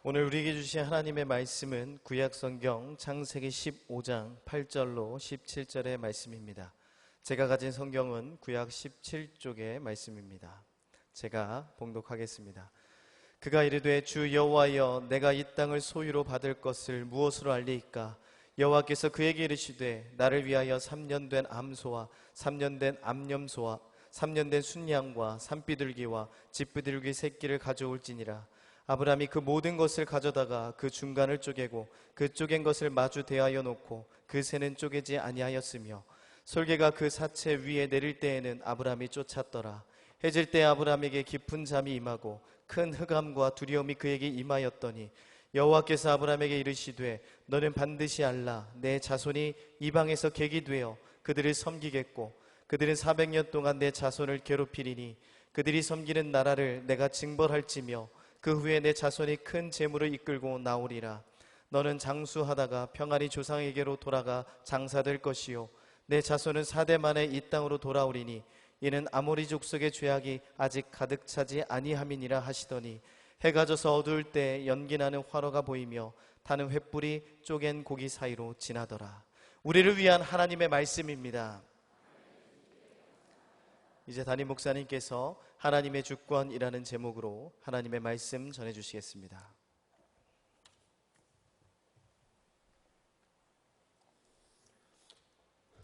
오늘 우리에게 주신 하나님의 말씀은 구약성경 창세기 15장 8절로 17절의 말씀입니다. 제가 가진 성경은 구약 17쪽의 말씀입니다. 제가 봉독하겠습니다. 그가 이르되 주 여호와여, 내가 이 땅을 소유로 받을 것을 무엇으로 알리이까? 여호와께서 그에게 이르시되 나를 위하여 3년 된 암소와 3년 된 암염소와 3년 된 순양과 산비둘기와 집비둘기 새끼를 가져올지니라. 아브라함이 그 모든 것을 가져다가 그 중간을 쪼개고 그 쪼갠 것을 마주 대하여 놓고 그 새는 쪼개지 아니하였으며, 솔개가 그 사체 위에 내릴 때에는 아브라함이 쫓았더라. 해질 때 아브라함에게 깊은 잠이 임하고 큰 흑암과 두려움이 그에게 임하였더니 여호와께서 아브라함에게 이르시되 너는 반드시 알라. 내 자손이 이방에서 객이 되어 그들을 섬기겠고 그들은 400년 동안 내 자손을 괴롭히리니 그들이 섬기는 나라를 내가 징벌할지며 그 후에 내 자손이 큰 재물을 이끌고 나오리라. 너는 장수하다가 평안히 조상에게로 돌아가 장사될 것이요 내 자손은 4대 만에 이 땅으로 돌아오리니 이는 아모리 족속의 죄악이 아직 가득 차지 아니함이니라 하시더니, 해가 져서 어두울 때 연기나는 화로가 보이며 타는 횃불이 쪼갠 고기 사이로 지나더라. 우리를 위한 하나님의 말씀입니다. 이제 담임 목사님께서 하나님의 주권이라는 제목으로 하나님의 말씀 전해주시겠습니다.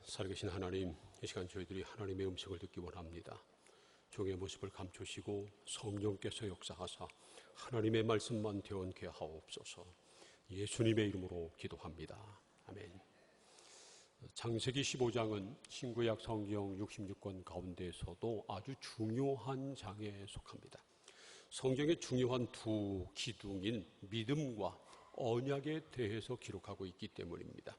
살아계신 하나님, 이 시간 저희들이 하나님의 음성을 듣기 원합니다. 종의 모습을 감추시고 성령께서 역사하사 하나님의 말씀만 되어게 하옵소서. 예수님의 이름으로 기도합니다. 아멘. 창세기 15장은 신구약 성경 66권 가운데서도 아주 중요한 장에 속합니다. 성경의 중요한 두 기둥인 믿음과 언약에 대해서 기록하고 있기 때문입니다.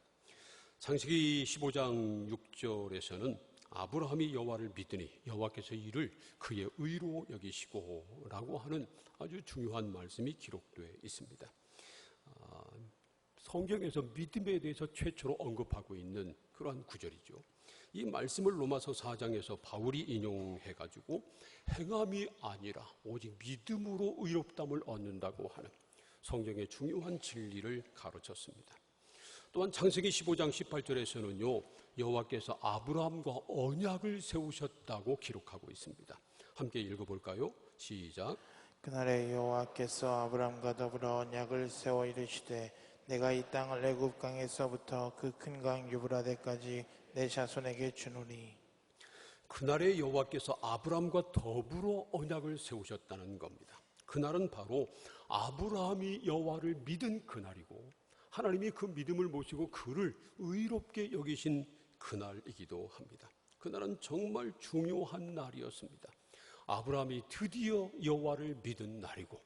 창세기 15장 6절에서는 아브라함이 여호와를 믿으니 여호와께서 이를 그의 의로 여기시고 라고 하는 아주 중요한 말씀이 기록되어 있습니다. 성경에서 믿음에 대해서 최초로 언급하고 있는 그러한 구절이죠. 이 말씀을 로마서 4장에서 바울이 인용해가지고 행함이 아니라 오직 믿음으로 의롭다함을 얻는다고 하는 성경의 중요한 진리를 가르쳤습니다. 또한 창세기 15장 18절에서는요, 여호와께서 아브라함과 언약을 세우셨다고 기록하고 있습니다. 함께 읽어볼까요? 시작. 그날에 여호와께서 아브라함과 더불어 언약을 세워 이르시되 내가 이 땅을 애굽 강에서부터 그 큰 강 유브라데까지 내 자손에게 주노니. 그날에 여호와께서 아브라함과 더불어 언약을 세우셨다는 겁니다. 그날은 바로 아브라함이 여호와를 믿은 그날이고 하나님이 그 믿음을 모시고 그를 의롭게 여기신 그날이기도 합니다. 그날은 정말 중요한 날이었습니다. 아브라함이 드디어 여호와를 믿은 날이고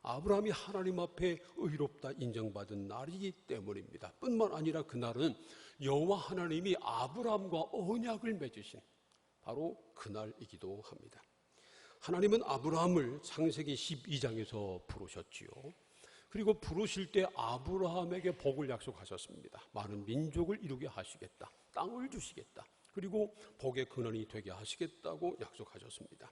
아브라함이 하나님 앞에 의롭다 인정받은 날이기 때문입니다. 뿐만 아니라 그날은 여호와 하나님이 아브라함과 언약을 맺으신 바로 그날이기도 합니다. 하나님은 아브라함을 창세기 12장에서 부르셨지요. 그리고 부르실 때 아브라함에게 복을 약속하셨습니다. 많은 민족을 이루게 하시겠다. 땅을 주시겠다. 그리고 복의 근원이 되게 하시겠다고 약속하셨습니다.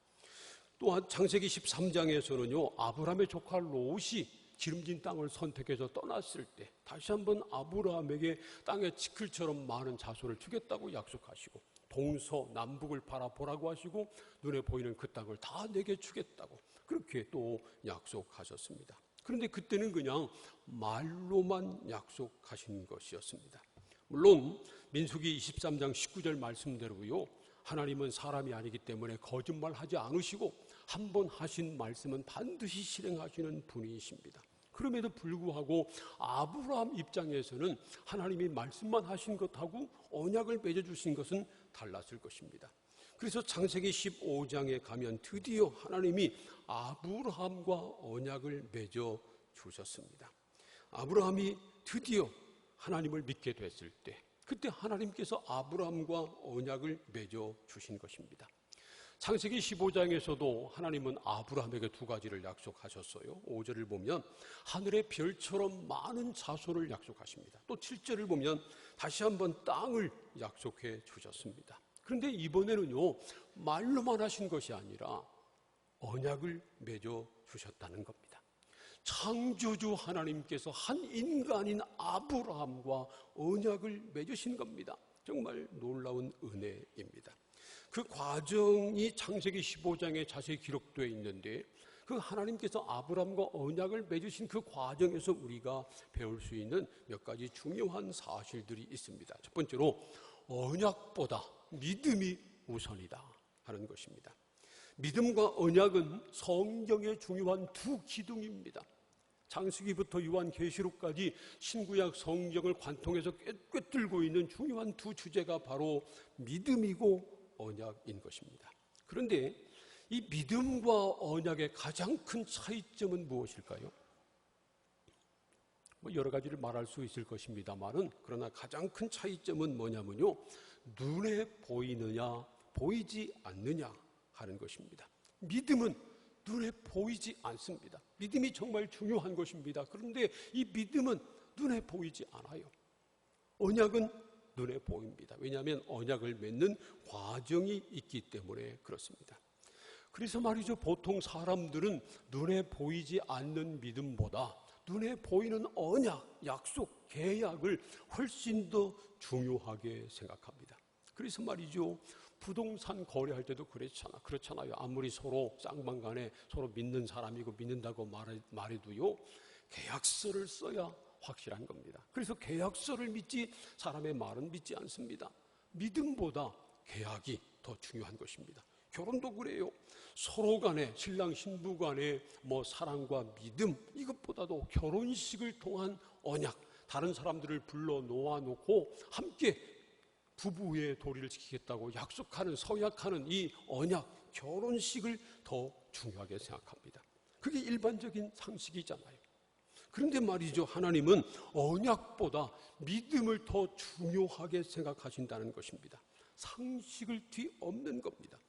또한 창세기 13장에서는요, 아브라함의 조카 롯이 기름진 땅을 선택해서 떠났을 때 다시 한번 아브라함에게 땅의 지클처럼 많은 자손을 주겠다고 약속하시고 동서남북을 바라보라고 하시고 눈에 보이는 그 땅을 다 내게 주겠다고 그렇게 또 약속하셨습니다. 그런데 그때는 그냥 말로만 약속하신 것이었습니다. 물론 민수기 23장 19절 말씀대로요, 하나님은 사람이 아니기 때문에 거짓말하지 않으시고 한 번 하신 말씀은 반드시 실행하시는 분이십니다. 그럼에도 불구하고 아브라함 입장에서는 하나님이 말씀만 하신 것하고 언약을 맺어주신 것은 달랐을 것입니다. 그래서 창세기 15장에 가면 드디어 하나님이 아브라함과 언약을 맺어 주셨습니다. 아브라함이 드디어 하나님을 믿게 됐을 때 그때 하나님께서 아브라함과 언약을 맺어 주신 것입니다. 창세기 15장에서도 하나님은 아브라함에게 두 가지를 약속하셨어요. 5절을 보면 하늘의 별처럼 많은 자손을 약속하십니다. 또 7절을 보면 다시 한번 땅을 약속해 주셨습니다. 그런데 이번에는요, 말로만 하신 것이 아니라 언약을 맺어 주셨다는 겁니다. 창조주 하나님께서 한 인간인 아브라함과 언약을 맺으신 겁니다. 정말 놀라운 은혜입니다. 그 과정이 창세기 15장에 자세히 기록되어 있는데 그 하나님께서 아브라함과 언약을 맺으신 그 과정에서 우리가 배울 수 있는 몇 가지 중요한 사실들이 있습니다. 첫 번째로 언약보다 믿음이 우선이다 하는 것입니다. 믿음과 언약은 성경의 중요한 두 기둥입니다. 창세기부터 요한계시록까지 신구약 성경을 관통해서 꿰뚫고 있는 중요한 두 주제가 바로 믿음이고 언약인 것입니다. 그런데 이 믿음과 언약의 가장 큰 차이점은 무엇일까요? 여러 가지를 말할 수 있을 것입니다만은 그러나 가장 큰 차이점은 뭐냐면요, 눈에 보이느냐 보이지 않느냐 하는 것입니다. 믿음은 눈에 보이지 않습니다. 믿음이 정말 중요한 것입니다. 그런데 이 믿음은 눈에 보이지 않아요. 언약은 눈에 보입니다. 왜냐하면 언약을 맺는 과정이 있기 때문에 그렇습니다. 그래서 말이죠, 보통 사람들은 눈에 보이지 않는 믿음보다 눈에 보이는 언약, 약속, 계약을 훨씬 더 중요하게 생각합니다. 그래서 말이죠, 부동산 거래할 때도 그렇잖아요. 아무리 서로 쌍방간에 서로 믿는 사람이고 믿는다고 말해도요, 계약서를 써야 확실한 겁니다. 그래서 계약서를 믿지 사람의 말은 믿지 않습니다. 믿음보다 계약이 더 중요한 것입니다. 결혼도 그래요. 서로 간에 신랑 신부 간에 사랑과 믿음, 이것보다도 결혼식을 통한 언약, 다른 사람들을 불러 놓아놓고 함께 부부의 도리를 지키겠다고 약속하는, 서약하는 이 언약, 결혼식을 더 중요하게 생각합니다. 그게 일반적인 상식이잖아요. 그런데 말이죠, 하나님은 언약보다 믿음을 더 중요하게 생각하신다는 것입니다. 상식을 뒤엎는 겁니다.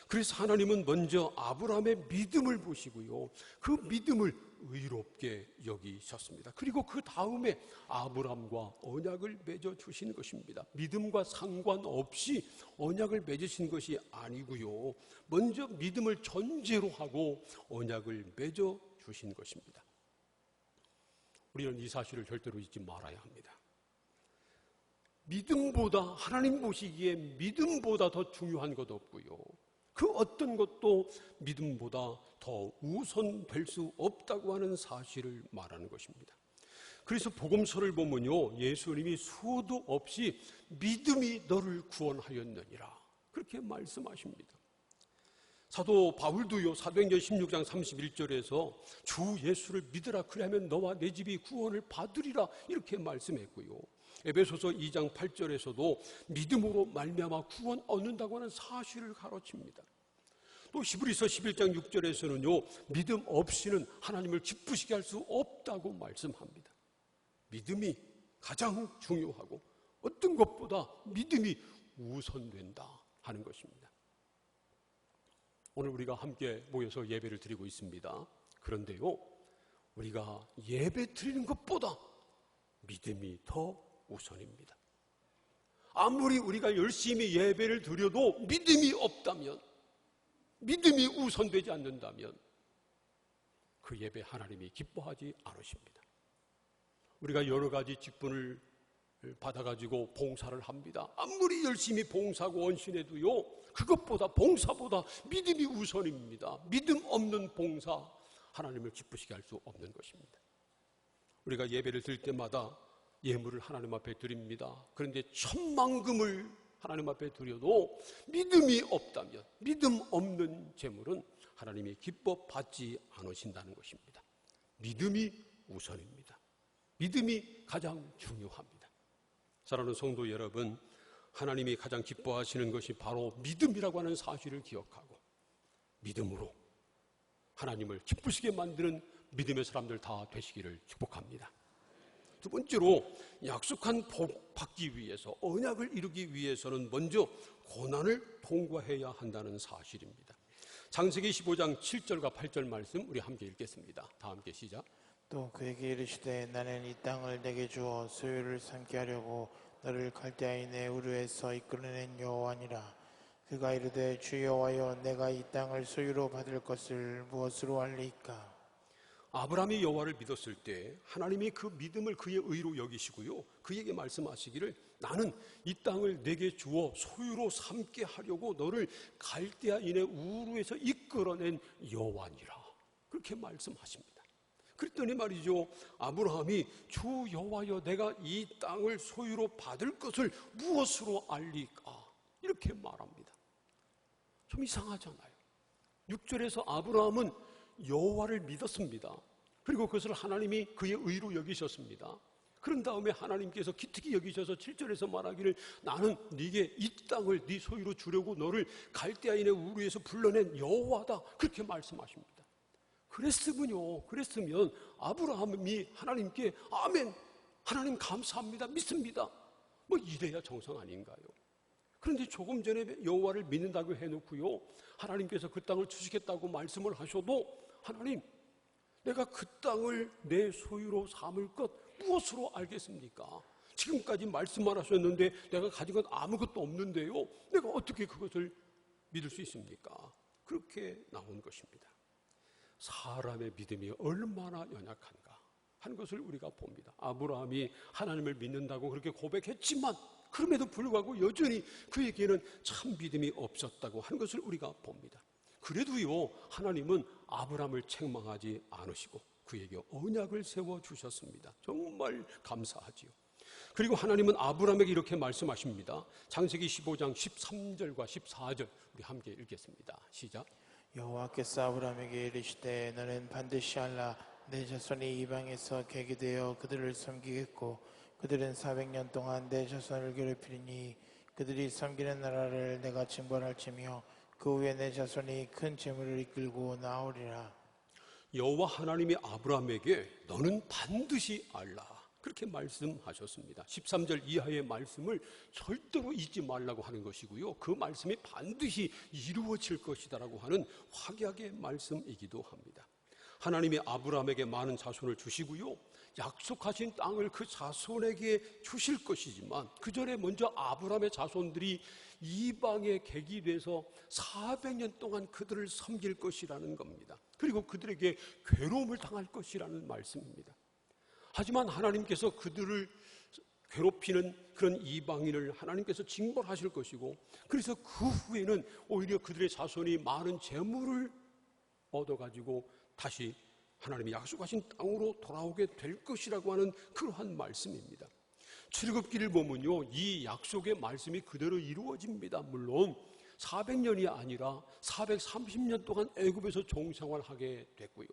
그래서 하나님은 먼저 아브라함의 믿음을 보시고요, 그 믿음을 의롭게 여기셨습니다. 그리고 그 다음에 아브라함과 언약을 맺어 주신 것입니다. 믿음과 상관없이 언약을 맺으신 것이 아니고요, 먼저 믿음을 전제로 하고 언약을 맺어 주신 것입니다. 우리는 이 사실을 절대로 잊지 말아야 합니다. 믿음보다, 하나님 보시기에 믿음보다 더 중요한 것 없고요, 그 어떤 것도 믿음보다 더 우선될 수 없다고 하는 사실을 말하는 것입니다. 그래서 복음서를 보면요, 예수님이 수도 없이 믿음이 너를 구원하였느니라 그렇게 말씀하십니다. 사도 바울도요, 사도행전 16장 31절에서 주 예수를 믿으라, 그리하면 너와 내 집이 구원을 받으리라 이렇게 말씀했고요, 에베소서 2장 8절에서도 믿음으로 말미암아 구원 얻는다고 하는 사실을 가르칩니다. 또 히브리서 11장 6절에서는요, 믿음 없이는 하나님을 기쁘시게 할 수 없다고 말씀합니다. 믿음이 가장 중요하고 어떤 것보다 믿음이 우선된다 하는 것입니다. 오늘 우리가 함께 모여서 예배를 드리고 있습니다. 그런데요, 우리가 예배 드리는 것보다 믿음이 더 우선입니다. 아무리 우리가 열심히 예배를 드려도 믿음이 없다면, 믿음이 우선되지 않는다면 그 예배 하나님이 기뻐하지 않으십니다. 우리가 여러 가지 직분을 받아가지고 봉사를 합니다. 아무리 열심히 봉사하고 원신해도요, 그것보다, 봉사보다 믿음이 우선입니다. 믿음 없는 봉사, 하나님을 기쁘시게 할 수 없는 것입니다. 우리가 예배를 드릴 때마다 예물을 하나님 앞에 드립니다. 그런데 천만금을 하나님 앞에 드려도 믿음이 없다면, 믿음 없는 제물은 하나님이 기뻐 받지 않으신다는 것입니다. 믿음이 우선입니다. 믿음이 가장 중요합니다. 사랑하는 성도 여러분, 하나님이 가장 기뻐하시는 것이 바로 믿음이라고 하는 사실을 기억하고 믿음으로 하나님을 기쁘시게 만드는 믿음의 사람들 다 되시기를 축복합니다. 두 번째로, 약속한 복 받기 위해서, 언약을 이루기 위해서는 먼저 고난을 통과해야 한다는 사실입니다. 창세기 15장 7절과 8절 말씀 우리 함께 읽겠습니다. 다 함께 시작. 또 그에게 이르시되 나는 이 땅을 내게 주어 소유를 삼게 하려고 너를 갈대아인의 우르에서 이끌어낸 여호와니라. 그가 이르되 주 여호와여, 내가 이 땅을 소유로 받을 것을 무엇으로 알리이까? 아브라함이 여호와를 믿었을 때 하나님이 그 믿음을 그의 의로 여기시고요, 그에게 말씀하시기를 나는 이 땅을 내게 주어 소유로 삼게 하려고 너를 갈대아인의 우르에서 이끌어낸 여호와니라, 그렇게 말씀하십니다. 그랬더니 말이죠, 아브라함이 주 여호와여 내가 이 땅을 소유로 받을 것을 무엇으로 알리까, 이렇게 말합니다. 좀 이상하잖아요. 6절에서 아브라함은 여호와를 믿었습니다. 그리고 그것을 하나님이 그의 의로 여기셨습니다. 그런 다음에 하나님께서 기특히 여기셔서 7절에서 말하기를 나는 네게 이 땅을 네 소유로 주려고 너를 갈대아인의 우르에서 불러낸 여호와다, 그렇게 말씀하십니다. 그랬으면 아브라함이 하나님께 아멘, 하나님 감사합니다, 믿습니다, 뭐 이래야 정상 아닌가요? 그런데 조금 전에 여호와를 믿는다고 해놓고요, 하나님께서 그 땅을 주시겠다고 말씀을 하셔도 하나님, 내가 그 땅을 내 소유로 삼을 것 무엇으로 알겠습니까? 지금까지 말씀만 하셨는데 내가 가진 건 아무것도 없는데요, 내가 어떻게 그것을 믿을 수 있습니까? 그렇게 나온 것입니다. 사람의 믿음이 얼마나 연약한가 하는 것을 우리가 봅니다. 아브라함이 하나님을 믿는다고 그렇게 고백했지만 그럼에도 불구하고 여전히 그에게는 참 믿음이 없었다고 하는 것을 우리가 봅니다. 그래도요, 하나님은 아브라함을 책망하지 않으시고 그에게 언약을 세워주셨습니다. 정말 감사하지요. 그리고 하나님은 아브라함에게 이렇게 말씀하십니다. 창세기 15장 13절과 14절 우리 함께 읽겠습니다. 시작. 여호와께서 아브라함에게 이르시되 너는 반드시 알라 내 자손이 이방에서 객이 되어 그들을 섬기겠고 그들은 400년 동안 내 자손을 괴롭히리니 그들이 섬기는 나라를 내가 징벌할지며 그 후에 내 자손이 큰 재물을 이끌고 나오리라. 여호와 하나님이 아브라함에게 너는 반드시 알라, 그렇게 말씀하셨습니다. 13절 이하의 말씀을 절대로 잊지 말라고 하는 것이고요, 그 말씀이 반드시 이루어질 것이다라고 하는 확약의 말씀이기도 합니다. 하나님이 아브라함에게 많은 자손을 주시고요, 약속하신 땅을 그 자손에게 주실 것이지만 그 전에 먼저 아브라함의 자손들이 이방의 객이 돼서 400년 동안 그들을 섬길 것이라는 겁니다. 그리고 그들에게 괴로움을 당할 것이라는 말씀입니다. 하지만 하나님께서 그들을 괴롭히는 그런 이방인을 하나님께서 징벌하실 것이고, 그래서 그 후에는 오히려 그들의 자손이 많은 재물을 얻어가지고 다시 하나님이 약속하신 땅으로 돌아오게 될 것이라고 하는 그러한 말씀입니다. 출애굽기를 보면요, 이 약속의 말씀이 그대로 이루어집니다. 물론 400년이 아니라 430년 동안 애굽에서 종생활하게 됐고요,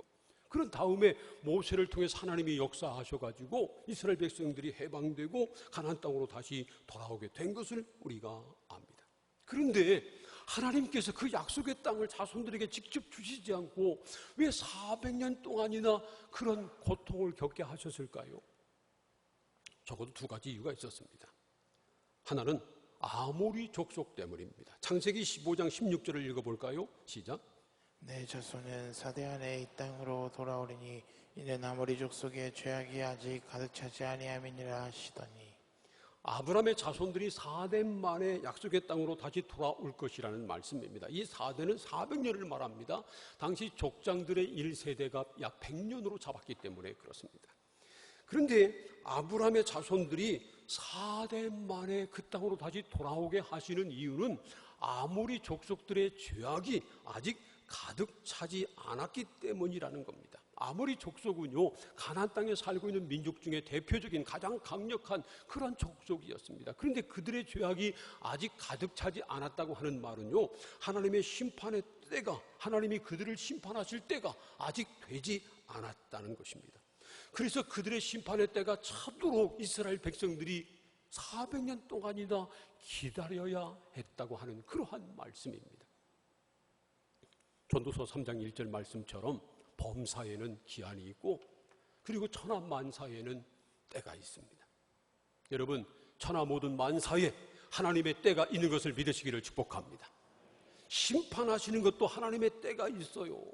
그런 다음에 모세를 통해서 하나님이 역사하셔가지고 이스라엘 백성들이 해방되고 가나안 땅으로 다시 돌아오게 된 것을 우리가 압니다. 그런데 하나님께서 그 약속의 땅을 자손들에게 직접 주시지 않고 왜 400년 동안이나 그런 고통을 겪게 하셨을까요? 적어도 두 가지 이유가 있었습니다. 하나는 아모리 족속 때문입니다. 창세기 15장 16절을 읽어볼까요? 시작. 내 자손은 사대 안에 이 땅으로 돌아오리니 이는 아모리 족속의 죄악이 아직 가득 차지 아니함이니라 하시더니, 아브라함의 자손들이 4대 만에 약속의 땅으로 다시 돌아올 것이라는 말씀입니다. 이 4대는 400년을 말합니다. 당시 족장들의 1세대가 약 100년으로 잡았기 때문에 그렇습니다. 그런데 아브라함의 자손들이 4대 만에 그 땅으로 다시 돌아오게 하시는 이유는 아모리 족속들의 죄악이 아직 가득 차지 않았기 때문이라는 겁니다. 아모리 족속은요, 가나안 땅에 살고 있는 민족 중에 대표적인 가장 강력한 그런 족속이었습니다. 그런데 그들의 죄악이 아직 가득 차지 않았다고 하는 말은요, 하나님의 심판의 때가, 하나님이 그들을 심판하실 때가 아직 되지 않았다는 것입니다. 그래서 그들의 심판의 때가 차도록 이스라엘 백성들이 400년 동안이나 기다려야 했다고 하는 그러한 말씀입니다. 전도서 3장 1절 말씀처럼 범사에는 기한이 있고 그리고 천하 만사에는 때가 있습니다. 여러분, 천하 모든 만사에 하나님의 때가 있는 것을 믿으시기를 축복합니다. 심판하시는 것도 하나님의 때가 있어요.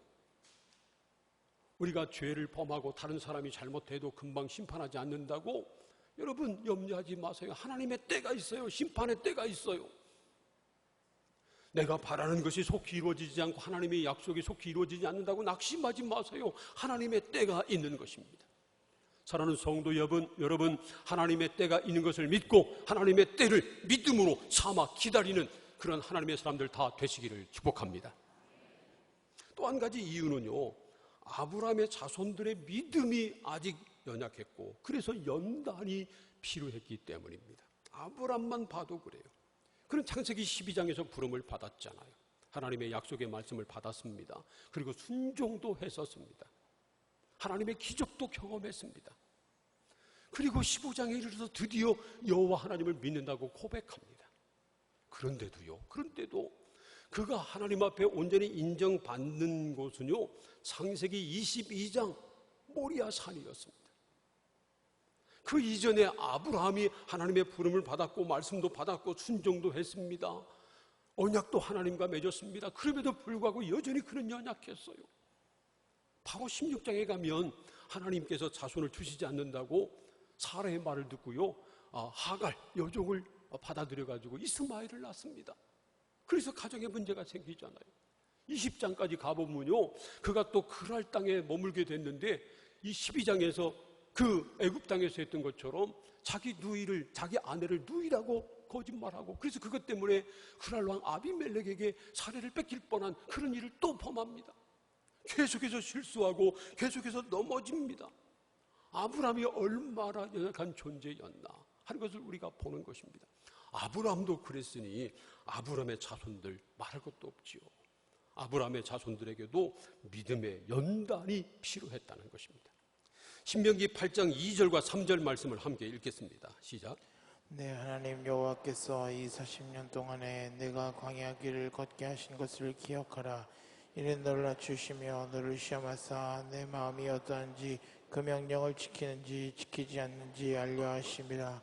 우리가 죄를 범하고 다른 사람이 잘못해도 금방 심판하지 않는다고 여러분 염려하지 마세요. 하나님의 때가 있어요. 심판의 때가 있어요. 내가 바라는 것이 속히 이루어지지 않고 하나님의 약속이 속히 이루어지지 않는다고 낙심하지 마세요. 하나님의 때가 있는 것입니다. 사랑하는 성도 여러분, 하나님의 때가 있는 것을 믿고 하나님의 때를 믿음으로 삼아 기다리는 그런 하나님의 사람들 다 되시기를 축복합니다. 또 한 가지 이유는요, 아브라함의 자손들의 믿음이 아직 연약했고 그래서 연단이 필요했기 때문입니다. 아브라함만 봐도 그래요. 그런 창세기 12장에서 부름을 받았잖아요. 하나님의 약속의 말씀을 받았습니다. 그리고 순종도 했었습니다. 하나님의 기적도 경험했습니다. 그리고 15장에 이르러서 드디어 여호와 하나님을 믿는다고 고백합니다. 그런데도 그가 하나님 앞에 온전히 인정받는 곳은요, 창세기 22장 모리아 산이었습니다. 그 이전에 아브라함이 하나님의 부름을 받았고 말씀도 받았고 순종도 했습니다. 언약도 하나님과 맺었습니다. 그럼에도 불구하고 여전히 그는 연약했어요. 바로 16장에 가면 하나님께서 자손을 주시지 않는다고 사라의 말을 듣고요, 하갈 여종을 받아들여가지고 이스마엘을 낳습니다. 그래서 가정에 문제가 생기잖아요. 20장까지 가보면요, 그가 또 그랄 땅에 머물게 됐는데 이 12장에서 그 애굽 땅에서 했던 것처럼 자기 아내를 누이라고 거짓말하고, 그래서 그것 때문에 그랄 왕 아비멜렉에게 사례를 뺏길 뻔한 그런 일을 또 범합니다. 계속해서 실수하고 계속해서 넘어집니다. 아브라함이 얼마나 연약한 존재였나 하는 것을 우리가 보는 것입니다. 아브라함도 그랬으니 아브라함의 자손들 말할 것도 없지요. 아브라함의 자손들에게도 믿음의 연단이 필요했다는 것입니다. 신명기 8장 2절과 3절 말씀을 함께 읽겠습니다. 시작. 네, 하나님 여호와께서 이 40년 동안에 내가 광야 길을 걷게 하신 것을 기억하라. 이는 너를 낮추시며 너를 시험하사 내 마음이 어떠한지 그 명령을 지키는지 지키지 않는지 알려 하심이라.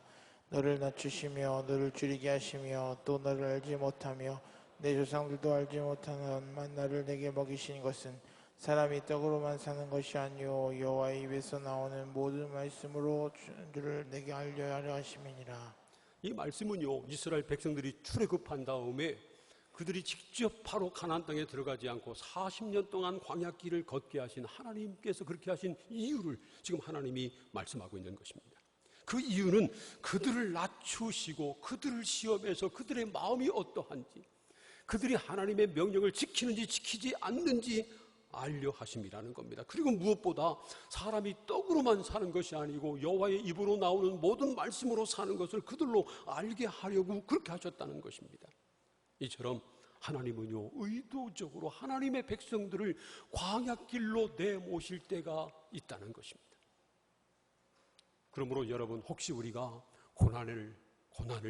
너를 낮추시며 너를 줄이게 하시며 또 너를 알지 못하며 내 조상들도 알지 못하는 만나를 내게 먹이신 것은 사람이 떡으로만 사는 것이 아니요 여호와의 입에서 나오는 모든 말씀으로 줄을 내게 알려야 하심이니라. 이 말씀은요, 이스라엘 백성들이 출애굽한 다음에 그들이 직접 바로 가나안 땅에 들어가지 않고 40년 동안 광야길을 걷게 하신 하나님께서 그렇게 하신 이유를 지금 하나님이 말씀하고 있는 것입니다. 그 이유는 그들을 낮추시고 그들을 시험해서 그들의 마음이 어떠한지, 그들이 하나님의 명령을 지키는지 지키지 않는지 알려 하심이라는 겁니다. 그리고 무엇보다 사람이 떡으로만 사는 것이 아니고 여호와의 입으로 나오는 모든 말씀으로 사는 것을 그들로 알게 하려고 그렇게 하셨다는 것입니다. 이처럼 하나님은요, 의도적으로 하나님의 백성들을 광야길로 내모실 때가 있다는 것입니다. 그러므로 여러분, 혹시 우리가 고난을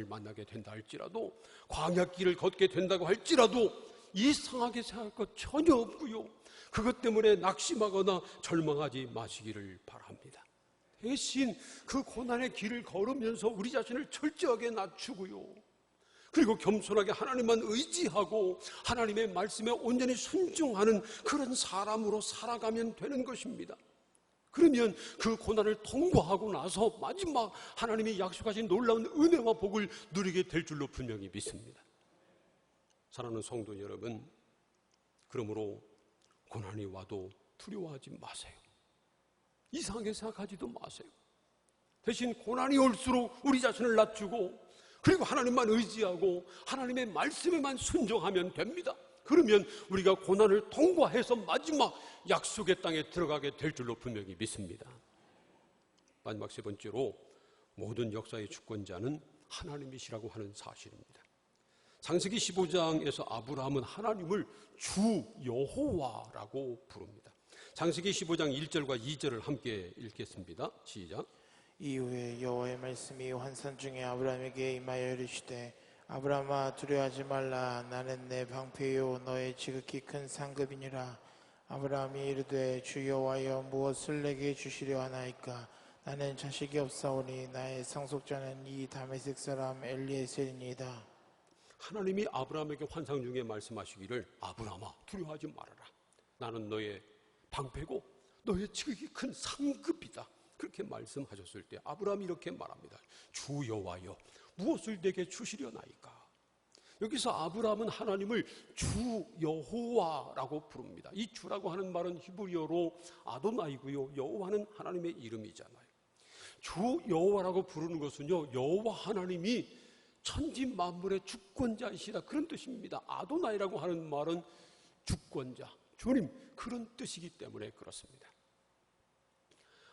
만나게 된다 할지라도, 광야길을 걷게 된다고 할지라도 이상하게 생각할 것 전혀 없고요, 그것 때문에 낙심하거나 절망하지 마시기를 바랍니다. 대신 그 고난의 길을 걸으면서 우리 자신을 철저하게 낮추고요, 그리고 겸손하게 하나님만 의지하고 하나님의 말씀에 온전히 순종하는 그런 사람으로 살아가면 되는 것입니다. 그러면 그 고난을 통과하고 나서 마지막 하나님이 약속하신 놀라운 은혜와 복을 누리게 될 줄로 분명히 믿습니다. 사랑하는 성도 여러분, 그러므로 고난이 와도 두려워하지 마세요. 이상하게 생각하지도 마세요. 대신 고난이 올수록 우리 자신을 낮추고 그리고 하나님만 의지하고 하나님의 말씀에만 순종하면 됩니다. 그러면 우리가 고난을 통과해서 마지막 약속의 땅에 들어가게 될 줄로 분명히 믿습니다. 마지막 세 번째로, 모든 역사의 주권자는 하나님이시라고 하는 사실입니다. 창세기 15장에서 아브라함은 하나님을 주 여호와라고 부릅니다. 창세기 15장 1절과 2절을 함께 읽겠습니다. 시작. 이후에 여호와의 말씀이 환상 중에 아브라함에게 임하여 이르시되 아브라함아 두려워하지 말라. 나는 내 방패요 너의 지극히 큰 상급이니라. 아브라함이 이르되 주 여호와여 무엇을 내게 주시려 하나이까. 나는 자식이 없사오니 나의 상속자는 이 다메섹 사람 엘리에셀이니이다. 하나님이 아브라함에게 환상 중에 말씀하시기를, 아브라함아 두려워하지 말아라. 나는 너의 방패고 너의 지극히 큰 상급이다. 그렇게 말씀하셨을 때 아브라함이 이렇게 말합니다. 주 여호와여 무엇을 내게 주시려나이까. 여기서 아브라함은 하나님을 주 여호와라고 부릅니다. 이 주라고 하는 말은 히브리어로 아도나이고요. 여호와는 하나님의 이름이잖아요. 주 여호와라고 부르는 것은요, 여호와 하나님이 천지 만물의 주권자이시다, 그런 뜻입니다. 아도나이라고 하는 말은 주권자, 주님, 그런 뜻이기 때문에 그렇습니다.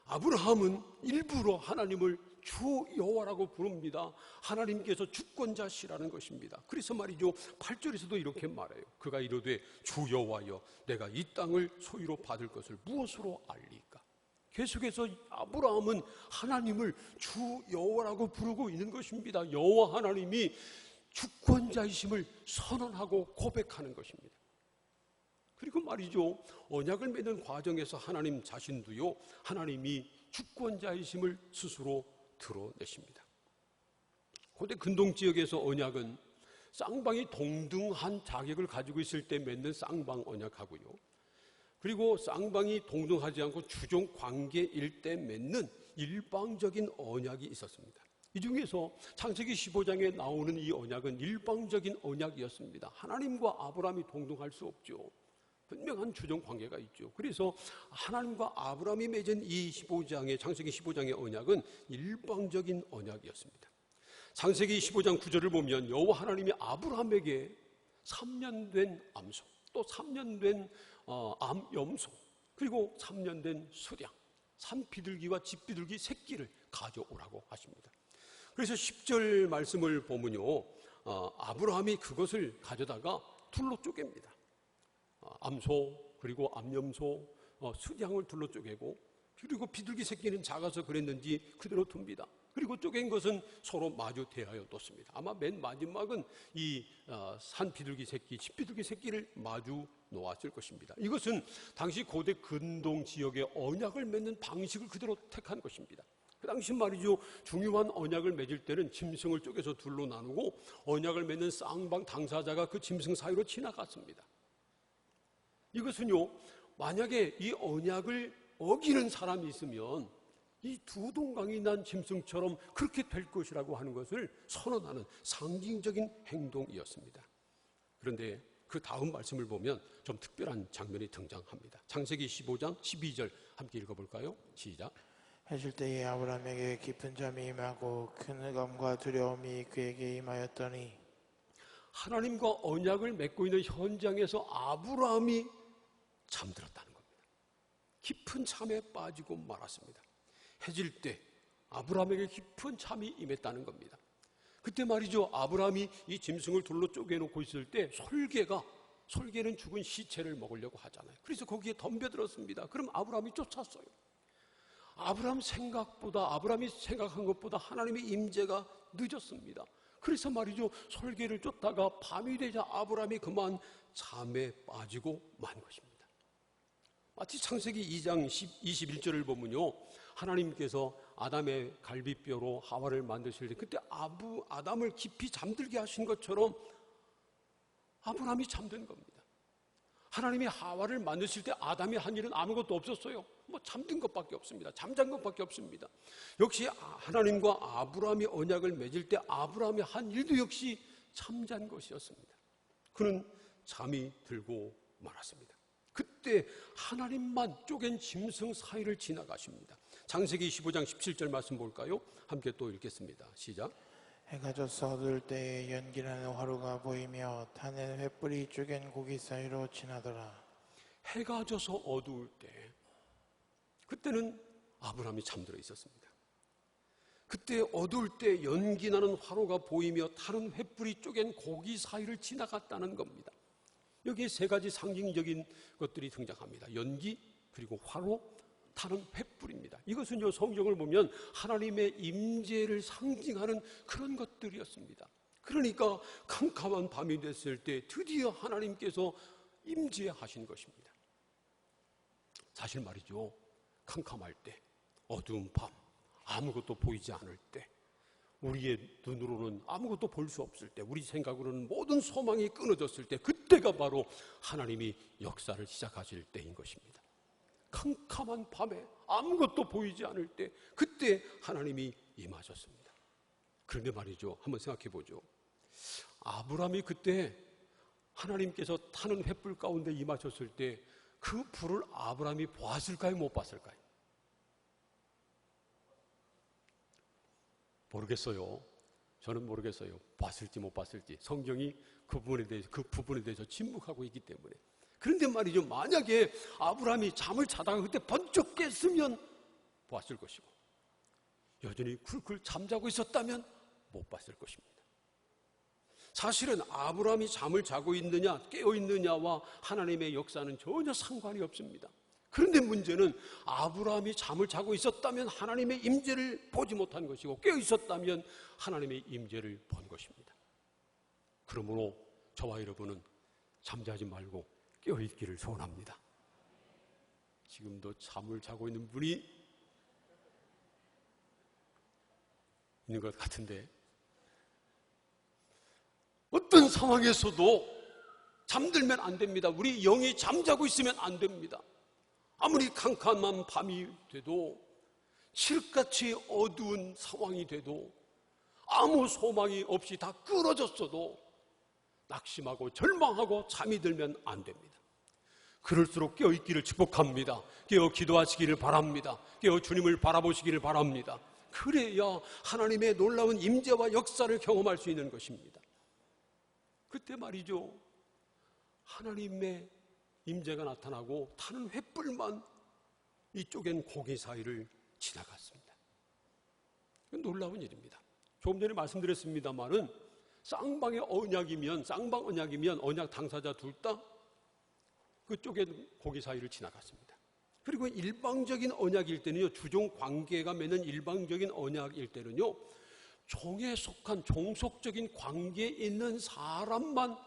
아브라함은 일부러 하나님을 주 여호와라고 부릅니다. 하나님께서 주권자시라는 것입니다. 그래서 말이죠, 8절에서도 이렇게 말해요. 그가 이르되 주 여호와여, 내가 이 땅을 소유로 받을 것을 무엇으로 알리까? 계속해서 아브라함은 하나님을 주 여호와라고 부르고 있는 것입니다. 여호와 하나님이 주권자이심을 선언하고 고백하는 것입니다. 그리고 말이죠, 언약을 맺는 과정에서 하나님 자신도요, 하나님이 주권자이심을 스스로 드러내십니다. 고대 근동 지역에서 언약은 쌍방이 동등한 자격을 가지고 있을 때 맺는 쌍방 언약하고요, 그리고 쌍방이 동등하지 않고 주종 관계일 때 맺는 일방적인 언약이 있었습니다. 이 중에서 창세기 15장에 나오는 이 언약은 일방적인 언약이었습니다. 하나님과 아브라함이 동등할 수 없죠. 분명한 주종 관계가 있죠. 그래서 하나님과 아브라함이 맺은 이 창세기 15장의 언약은 일방적인 언약이었습니다. 창세기 15장 9절을 보면 여호와 하나님이 아브라함에게 3년 된 암소, 또 3년 된 암염소, 그리고 3년 된 수량, 산비둘기와 집비둘기 새끼를 가져오라고 하십니다. 그래서 10절 말씀을 보면요, 아브라함이 그것을 가져다가 둘로 쪼갭니다. 암소, 그리고 암염소, 수량을 둘로 쪼개고, 그리고 비둘기 새끼는 작아서 그랬는지 그대로 둡니다. 그리고 쪼갠 것은 서로 마주 대하여 뒀습니다. 아마 맨 마지막은 이 산비둘기 새끼, 집비둘기 새끼를 마주 놓았을 것입니다. 이것은 당시 고대 근동 지역의 언약을 맺는 방식을 그대로 택한 것입니다. 그 당시 말이죠, 중요한 언약을 맺을 때는 짐승을 쪼개서 둘로 나누고 언약을 맺는 쌍방 당사자가 그 짐승 사이로 지나갔습니다. 이것은요, 만약에 이 언약을 어기는 사람이 있으면 이 두 동강이 난 짐승처럼 그렇게 될 것이라고 하는 것을 선언하는 상징적인 행동이었습니다. 그런데 그 다음 말씀을 보면 좀 특별한 장면이 등장합니다. 창세기 15장 12절 함께 읽어볼까요? 시작. 해질 때에 아브라함에게 깊은 잠이 임하고 큰 흑암과 두려움이 그에게 임하였더니, 하나님과 언약을 맺고 있는 현장에서 아브라함이 잠들었다는 겁니다. 깊은 잠에 빠지고 말았습니다. 해질 때 아브라함에게 깊은 잠이 임했다는 겁니다. 그때 말이죠, 아브라함이 이 짐승을 둘로 쪼개놓고 있을 때 솔개는 죽은 시체를 먹으려고 하잖아요. 그래서 거기에 덤벼들었습니다. 그럼 아브라함이 쫓았어요. 아브라함이 생각한 것보다 하나님의 임재가 늦었습니다. 그래서 말이죠, 솔개를 쫓다가 밤이 되자 아브라함이 그만 잠에 빠지고 만 것입니다. 마치 창세기 2장 21절을 보면요, 하나님께서 아담의 갈비뼈로 하와를 만드실 때 그때 아담을 깊이 잠들게 하신 것처럼 아브라함이 잠든 겁니다. 하나님이 하와를 만드실 때 아담이 한 일은 아무것도 없었어요. 잠든 것밖에 없습니다. 잠잔 것밖에 없습니다. 역시 하나님과 아브라함이 언약을 맺을 때 아브라함이 한 일도 역시 잠잔 것이었습니다. 그는 잠이 들고 말았습니다. 그때 하나님만 쪼갠 짐승 사이를 지나가십니다. 창세기 15장 17절 말씀 볼까요? 함께 또 읽겠습니다. 시작. 해가 져서 어두울 때에 연기나는 화로가 보이며 타는 횃불이 쪼갠 고기 사이로 지나더라. 해가 져서 어두울 때, 그때는 아브라함이 잠들어 있었습니다. 그때 어두울 때 연기나는 화로가 보이며 타는 횃불이 쪼갠 고기 사이를 지나갔다는 겁니다. 여기에 세 가지 상징적인 것들이 등장합니다. 연기, 그리고 화로, 타는 횃불입니다. 이것은요, 성경을 보면 하나님의 임재를 상징하는 그런 것들이었습니다. 그러니까 캄캄한 밤이 됐을 때 드디어 하나님께서 임재하신 것입니다. 사실 말이죠, 캄캄할 때, 어두운 밤, 아무것도 보이지 않을 때, 우리의 눈으로는 아무것도 볼 수 없을 때, 우리 생각으로는 모든 소망이 끊어졌을 때, 그때가 바로 하나님이 역사를 시작하실 때인 것입니다. 캄캄한 밤에 아무것도 보이지 않을 때, 그때 하나님이 임하셨습니다. 그런데 말이죠, 한번 생각해 보죠. 아브라함이 그때 하나님께서 타는 횃불 가운데 임하셨을 때 그 불을 아브라함이 보았을까요? 못 봤을까요? 모르겠어요. 저는 모르겠어요. 봤을지 못 봤을지. 성경이 그 부분에 대해서 침묵하고 있기 때문에. 그런데 말이죠. 만약에 아브라함이 잠을 자다가 그때 번쩍 깼으면 보았을 것이고, 여전히 쿨쿨 잠자고 있었다면 못 봤을 것입니다. 사실은 아브라함이 잠을 자고 있느냐 깨어 있느냐와 하나님의 역사는 전혀 상관이 없습니다. 그런데 문제는 아브라함이 잠을 자고 있었다면 하나님의 임재를 보지 못한 것이고, 깨어 있었다면 하나님의 임재를 본 것입니다. 그러므로 저와 여러분은 잠자지 말고 깨어 있기를 소원합니다. 지금도 잠을 자고 있는 분이 있는 것 같은데, 어떤 상황에서도 잠들면 안 됩니다. 우리 영이 잠자고 있으면 안 됩니다. 아무리 캄캄한 밤이 돼도, 칠흑같이 어두운 상황이 돼도, 아무 소망이 없이 다 끊어졌어도 낙심하고 절망하고 잠이 들면 안 됩니다. 그럴수록 깨어있기를 축복합니다. 깨어 기도하시기를 바랍니다. 깨어 주님을 바라보시기를 바랍니다. 그래야 하나님의 놀라운 임재와 역사를 경험할 수 있는 것입니다. 그때 말이죠, 하나님의 임재가 나타나고 타는 횃불만 이쪽엔 고기 사이를 지나갔습니다. 놀라운 일입니다. 조금 전에 말씀드렸습니다마는 쌍방 언약이면 언약 당사자 둘 다 그쪽에 고기 사이를 지나갔습니다. 그리고 일방적인 언약일 때는요, 주종 관계가 맺는 일방적인 언약일 때는요, 종에 속한 종속적인 관계에 있는 사람만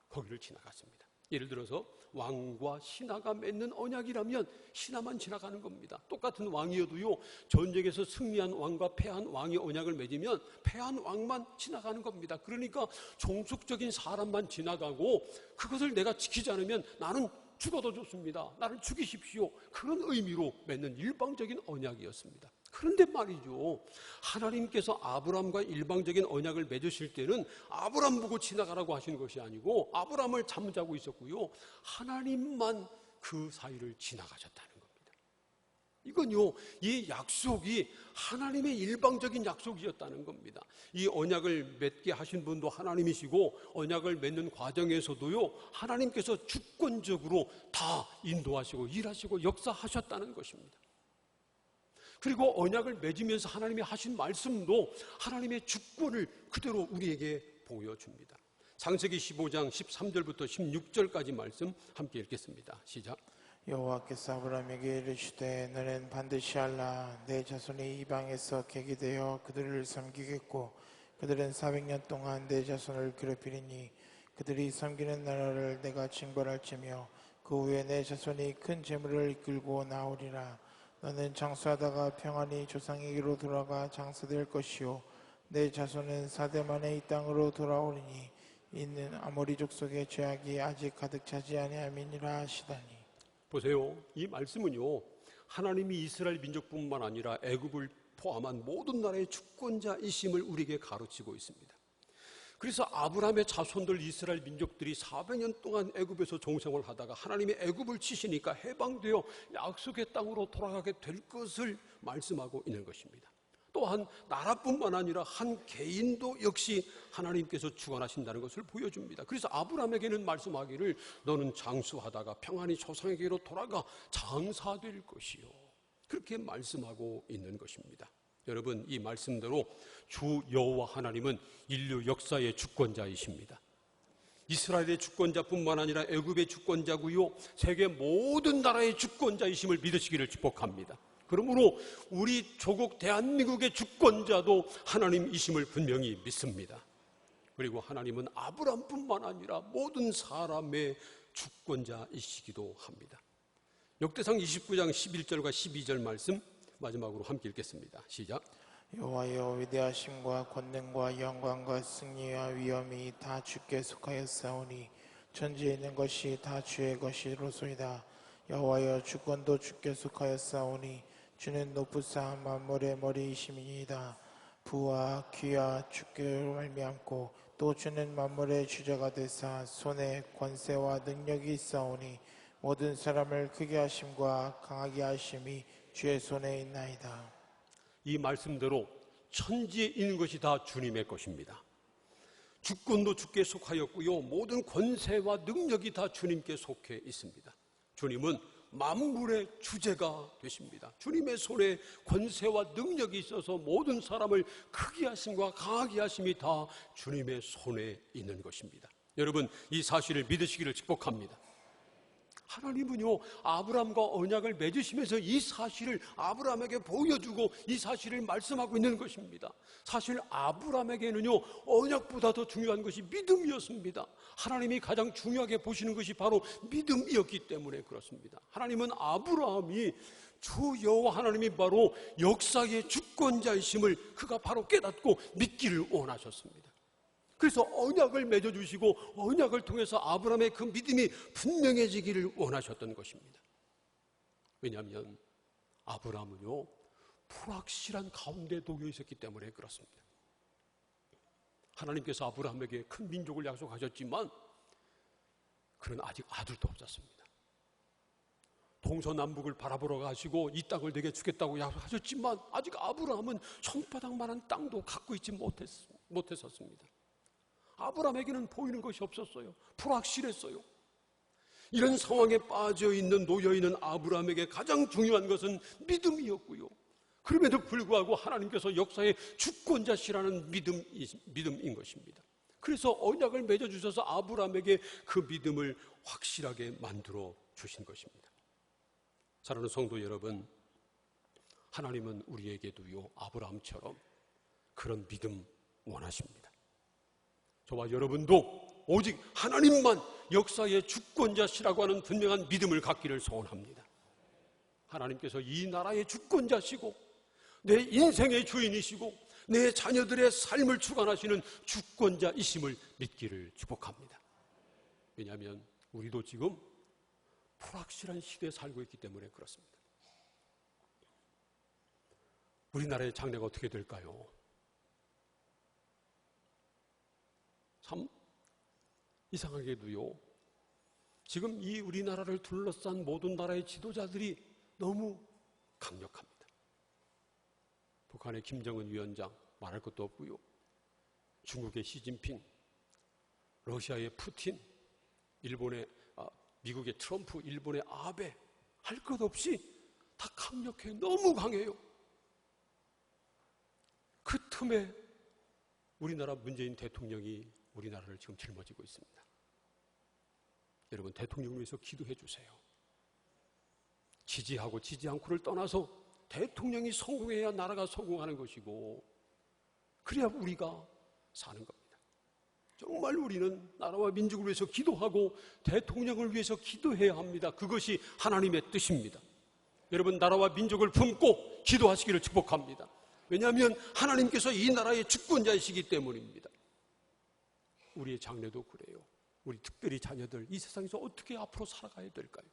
거기를 지나갔습니다. 예를 들어서 왕과 신하가 맺는 언약이라면 신하만 지나가는 겁니다. 똑같은 왕이어도요, 전쟁에서 승리한 왕과 패한 왕이 언약을 맺으면 패한 왕만 지나가는 겁니다. 그러니까 종속적인 사람만 지나가고, 그것을 내가 지키지 않으면 나는 죽어도 좋습니다, 나를 죽이십시오, 그런 의미로 맺는 일방적인 언약이었습니다. 그런데 말이죠, 하나님께서 아브라함과 일방적인 언약을 맺으실 때는 아브라함 보고 지나가라고 하시는 것이 아니고, 아브라함을 잠자고 있었고요, 하나님만 그 사이를 지나가셨다는 겁니다. 이건요, 이 약속이 하나님의 일방적인 약속이었다는 겁니다. 이 언약을 맺게 하신 분도 하나님이시고, 언약을 맺는 과정에서도요, 하나님께서 주권적으로 다 인도하시고 일하시고 역사하셨다는 것입니다. 그리고 언약을 맺으면서 하나님이 하신 말씀도 하나님의 주권을 그대로 우리에게 보여줍니다. 창세기 15장 13절부터 16절까지 말씀 함께 읽겠습니다. 시작. 여호와께서 아브라함에게 이르시되 너는 반드시 알라. 내 자손이 이방에서 객이 되어 그들을 섬기겠고, 그들은 400년 동안 내 자손을 괴롭히리니 그들이 섬기는 나라를 내가 징벌할지며, 그 후에 내 자손이 큰 재물을 이끌고 나오리라. 너는 장수하다가 평안히 조상에게로 돌아가 장사될 것이요, 내 자손은 4대 만에 이 땅으로 돌아오리니 이는 아모리 족속의 죄악이 아직 가득 차지 아니함이니라 하시다니. 보세요, 이 말씀은요, 하나님이 이스라엘 민족뿐만 아니라 애굽을 포함한 모든 나라의 주권자이심을 우리에게 가르치고 있습니다. 그래서 아브라함의 자손들 이스라엘 민족들이 400년 동안 애굽에서 종생을 하다가 하나님의 애굽을 치시니까 해방되어 약속의 땅으로 돌아가게 될 것을 말씀하고 있는 것입니다. 또한 나라뿐만 아니라 한 개인도 역시 하나님께서 주관하신다는 것을 보여줍니다. 그래서 아브라함에게는 말씀하기를 너는 장수하다가 평안히 조상에게로 돌아가 장사될 것이요, 그렇게 말씀하고 있는 것입니다. 여러분, 이 말씀대로 주 여호와 하나님은 인류 역사의 주권자이십니다. 이스라엘의 주권자뿐만 아니라 애굽의 주권자고요, 세계 모든 나라의 주권자이심을 믿으시기를 축복합니다. 그러므로 우리 조국 대한민국의 주권자도 하나님이심을 분명히 믿습니다. 그리고 하나님은 아브라함뿐만 아니라 모든 사람의 주권자이시기도 합니다. 역대상 29장 11절과 12절 말씀 마지막으로 함께 읽겠습니다. 시작. 여호와여, 위대하심과 권능과 영광과 승리와 위엄이 다 주께 속하였사오니 천지에 있는 것이 다 주의 것이로소이다. 여호와여, 주권도 주께 속하였사오니 주는 높으사 만물의 머리이심이니이다. 부와 귀와 주께 말미암고 또 주는 만물의 주제가 되사 손에 권세와 능력이 있사오니 모든 사람을 크게 하심과 강하게 하심이 주의 손에 있나이다. 이 말씀대로 천지에 있는 것이 다 주님의 것입니다. 주권도 주께 속하였고요, 모든 권세와 능력이 다 주님께 속해 있습니다. 주님은 만물의 주제가 되십니다. 주님의 손에 권세와 능력이 있어서 모든 사람을 크게 하심과 강하게 하심이 다 주님의 손에 있는 것입니다. 여러분, 이 사실을 믿으시기를 축복합니다. 하나님은요, 아브라함과 언약을 맺으시면서 이 사실을 아브라함에게 보여주고 이 사실을 말씀하고 있는 것입니다. 사실 아브라함에게는요, 언약보다 더 중요한 것이 믿음이었습니다. 하나님이 가장 중요하게 보시는 것이 바로 믿음이었기 때문에 그렇습니다. 하나님은 아브라함이 주 여호와 하나님이 바로 역사의 주권자이심을 그가 바로 깨닫고 믿기를 원하셨습니다. 그래서 언약을 맺어주시고 언약을 통해서 아브라함의 그 믿음이 분명해지기를 원하셨던 것입니다. 왜냐하면 아브라함은요, 불확실한 가운데 놓여 있었기 때문에 그렇습니다. 하나님께서 아브라함에게 큰 민족을 약속하셨지만 그는 아직 아들도 없었습니다. 동서남북을 바라보러 가시고 이 땅을 내게 주겠다고 약속하셨지만 아직 아브라함은 손바닥만한 땅도 갖고 있지 못했었습니다. 아브라함에게는 보이는 것이 없었어요. 불확실했어요. 이런 상황에 빠져있는 놓여있는 아브라함에게 가장 중요한 것은 믿음이었고요, 그럼에도 불구하고 하나님께서 역사의 주권자시라는 믿음인 것입니다. 그래서 언약을 맺어주셔서 아브라함에게 그 믿음을 확실하게 만들어 주신 것입니다. 사랑하는 성도 여러분, 하나님은 우리에게도요, 아브라함처럼 그런 믿음 원하십니다. 저와 여러분도 오직 하나님만 역사의 주권자시라고 하는 분명한 믿음을 갖기를 소원합니다. 하나님께서 이 나라의 주권자시고 내 인생의 주인이시고 내 자녀들의 삶을 주관하시는 주권자이심을 믿기를 축복합니다. 왜냐하면 우리도 지금 불확실한 시대에 살고 있기 때문에 그렇습니다. 우리나라의 장래가 어떻게 될까요? 참 이상하게도요, 지금 이 우리나라를 둘러싼 모든 나라의 지도자들이 너무 강력합니다. 북한의 김정은 위원장 말할 것도 없고요, 중국의 시진핑, 러시아의 푸틴, 미국의 트럼프, 일본의 아베, 할 것 없이 다 강력해요. 너무 강해요. 그 틈에 우리나라 문재인 대통령이 우리나라를 지금 짊어지고 있습니다. 여러분, 대통령을 위해서 기도해 주세요. 지지하고 지지 않고를 떠나서 대통령이 성공해야 나라가 성공하는 것이고, 그래야 우리가 사는 겁니다. 정말 우리는 나라와 민족을 위해서 기도하고 대통령을 위해서 기도해야 합니다. 그것이 하나님의 뜻입니다. 여러분, 나라와 민족을 품고 기도하시기를 축복합니다. 왜냐하면 하나님께서 이 나라의 주권자이시기 때문입니다. 우리의 장래도 그래요. 우리 특별히 자녀들, 이 세상에서 어떻게 앞으로 살아가야 될까요?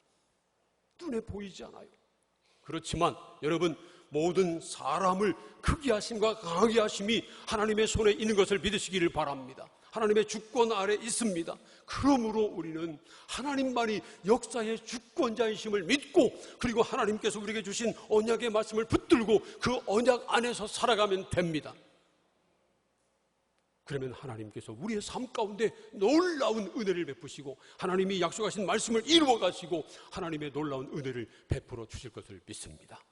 눈에 보이지 않아요. 그렇지만 여러분, 모든 사람을 크게 하심과 강하게 하심이 하나님의 손에 있는 것을 믿으시기를 바랍니다. 하나님의 주권 아래 있습니다. 그러므로 우리는 하나님만이 역사의 주권자이심을 믿고, 그리고 하나님께서 우리에게 주신 언약의 말씀을 붙들고 그 언약 안에서 살아가면 됩니다. 그러면 하나님께서 우리의 삶 가운데 놀라운 은혜를 베푸시고 하나님이 약속하신 말씀을 이루어 가시고 하나님의 놀라운 은혜를 베풀어 주실 것을 믿습니다.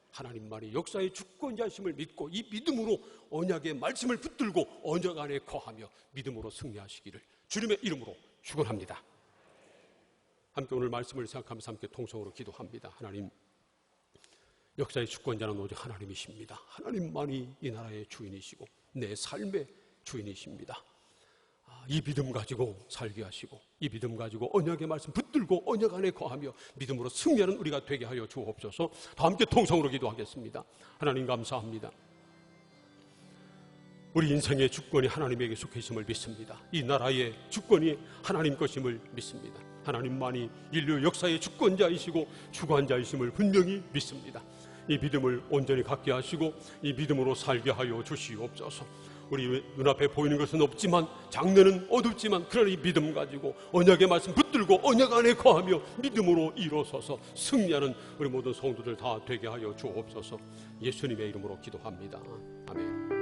하나님만이 역사의 주권자심을 믿고 이 믿음으로 언약의 말씀을 붙들고 언약 안에 거하며 믿음으로 승리하시기를 주님의 이름으로 축원합니다. 함께 오늘 말씀을 생각하면서 함께 통성으로 기도합니다. 하나님, 역사의 주권자는 오직 하나님이십니다. 하나님만이 이 나라의 주인이시고 내 삶의 주인이십니다. 이 믿음 가지고 살게 하시고 이 믿음 가지고 언약의 말씀 붙들고 언약 안에 거하며 믿음으로 승리하는 우리가 되게 하여 주옵소서. 다 함께 통성으로 기도하겠습니다. 하나님 감사합니다. 우리 인생의 주권이 하나님에게 속해 있음을 믿습니다. 이 나라의 주권이 하나님 것임을 믿습니다. 하나님만이 인류 역사의 주권자이시고 주관자이심을 분명히 믿습니다. 이 믿음을 온전히 갖게 하시고 이 믿음으로 살게 하여 주시옵소서. 우리 눈앞에 보이는 것은 없지만, 장래는 어둡지만, 그러나 이 믿음 가지고 언약의 말씀 붙들고 언약 안에 거하며 믿음으로 일어서서 승리하는 우리 모든 성도들 다 되게 하여 주옵소서. 예수님의 이름으로 기도합니다. 아멘.